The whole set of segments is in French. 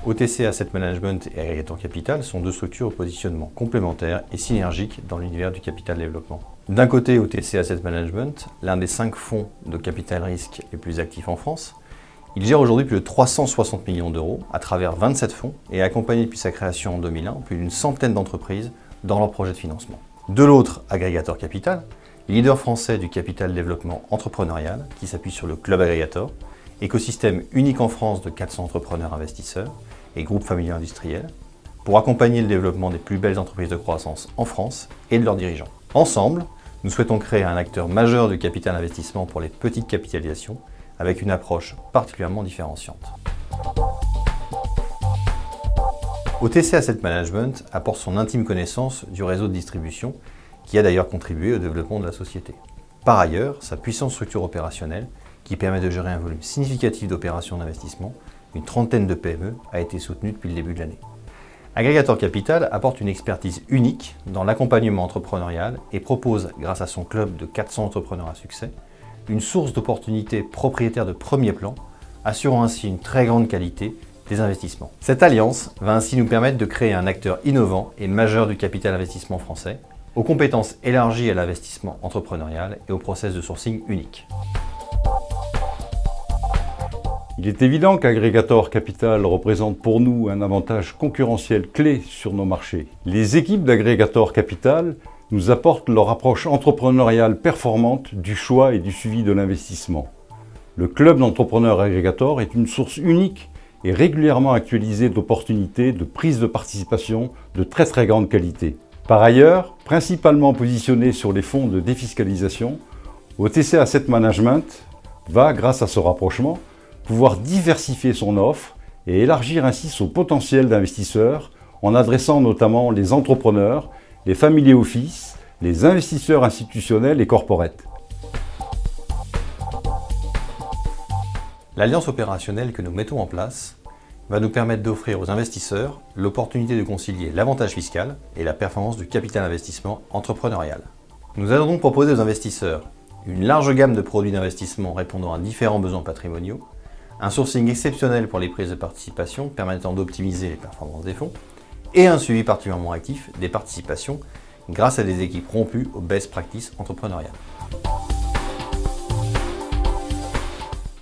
OTC Asset Management et Aggregator Capital sont deux structures au positionnement complémentaire et synergique dans l'univers du capital développement. D'un côté, OTC Asset Management, l'un des 5 fonds de capital risque les plus actifs en France. Il gère aujourd'hui plus de 360 millions d'euros à travers 27 fonds et a accompagné depuis sa création en 2001 plus d'une centaine d'entreprises dans leurs projets de financement. De l'autre, Aggregator Capital, leader français du capital développement entrepreneurial qui s'appuie sur le Club Aggregator, écosystème unique en France de 400 entrepreneurs investisseurs et groupes familiaux industriels, pour accompagner le développement des plus belles entreprises de croissance en France et de leurs dirigeants. Ensemble, nous souhaitons créer un acteur majeur du capital investissement pour les petites capitalisations avec une approche particulièrement différenciante. OTC Asset Management apporte son intime connaissance du réseau de distribution qui a d'ailleurs contribué au développement de la société. Par ailleurs, sa puissante structure opérationnelle qui permet de gérer un volume significatif d'opérations d'investissement, une trentaine de PME, a été soutenue depuis le début de l'année. Aggregator Capital apporte une expertise unique dans l'accompagnement entrepreneurial et propose, grâce à son club de 400 entrepreneurs à succès, une source d'opportunités propriétaires de premier plan, assurant ainsi une très grande qualité des investissements. Cette alliance va ainsi nous permettre de créer un acteur innovant et majeur du capital investissement français, aux compétences élargies à l'investissement entrepreneurial et au process de sourcing unique. Il est évident qu'Aggregator Capital représente pour nous un avantage concurrentiel clé sur nos marchés. Les équipes d'Aggregator Capital nous apportent leur approche entrepreneuriale performante du choix et du suivi de l'investissement. Le club d'entrepreneurs Aggregator est une source unique et régulièrement actualisée d'opportunités de prise de participation de très grande qualité. Par ailleurs, principalement positionné sur les fonds de défiscalisation, OTC Asset Management va, grâce à ce rapprochement, pouvoir diversifier son offre et élargir ainsi son potentiel d'investisseurs en adressant notamment les entrepreneurs, les family office, les investisseurs institutionnels et corporate. L'alliance opérationnelle que nous mettons en place va nous permettre d'offrir aux investisseurs l'opportunité de concilier l'avantage fiscal et la performance du capital investissement entrepreneurial. Nous allons donc proposer aux investisseurs une large gamme de produits d'investissement répondant à différents besoins patrimoniaux, un sourcing exceptionnel pour les prises de participation permettant d'optimiser les performances des fonds et un suivi particulièrement actif des participations grâce à des équipes rompues aux best practices entrepreneuriales.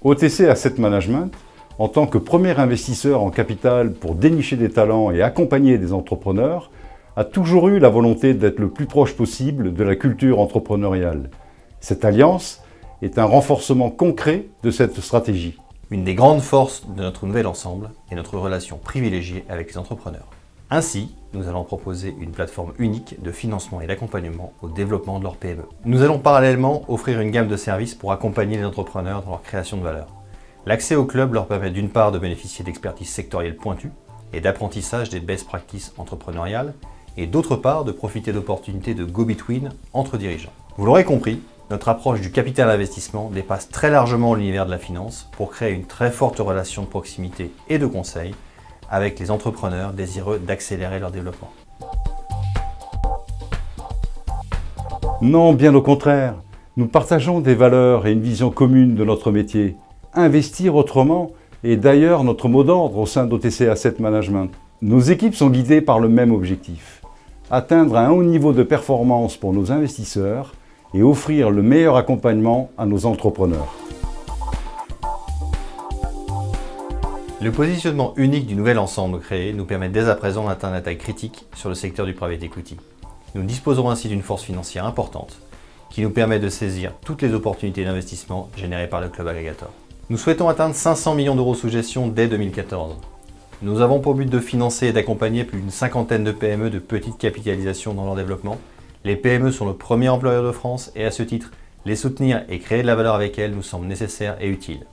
OTC Asset Management, en tant que premier investisseur en capital pour dénicher des talents et accompagner des entrepreneurs, a toujours eu la volonté d'être le plus proche possible de la culture entrepreneuriale. Cette alliance est un renforcement concret de cette stratégie. Une des grandes forces de notre nouvel ensemble est notre relation privilégiée avec les entrepreneurs. Ainsi, nous allons proposer une plateforme unique de financement et d'accompagnement au développement de leur PME. Nous allons parallèlement offrir une gamme de services pour accompagner les entrepreneurs dans leur création de valeur. L'accès au club leur permet d'une part de bénéficier d'expertise sectorielle pointue et d'apprentissage des best practices entrepreneuriales et d'autre part de profiter d'opportunités de go-between entre dirigeants. Vous l'aurez compris, notre approche du capital investissement dépasse très largement l'univers de la finance pour créer une très forte relation de proximité et de conseil avec les entrepreneurs désireux d'accélérer leur développement. Non, bien au contraire, nous partageons des valeurs et une vision commune de notre métier. Investir autrement est d'ailleurs notre mot d'ordre au sein d'OTC Asset Management. Nos équipes sont guidées par le même objectif, atteindre un haut niveau de performance pour nos investisseurs et offrir le meilleur accompagnement à nos entrepreneurs. Le positionnement unique du nouvel ensemble créé nous permet dès à présent d'atteindre la taille critique sur le secteur du private equity. Nous disposerons ainsi d'une force financière importante qui nous permet de saisir toutes les opportunités d'investissement générées par le Club Aggregator. Nous souhaitons atteindre 500 millions d'euros sous gestion dès 2014. Nous avons pour but de financer et d'accompagner plus d'une cinquantaine de PME de petite capitalisation dans leur développement. Les PME sont le premier employeur de France et à ce titre, les soutenir et créer de la valeur avec elles nous semble nécessaire et utile.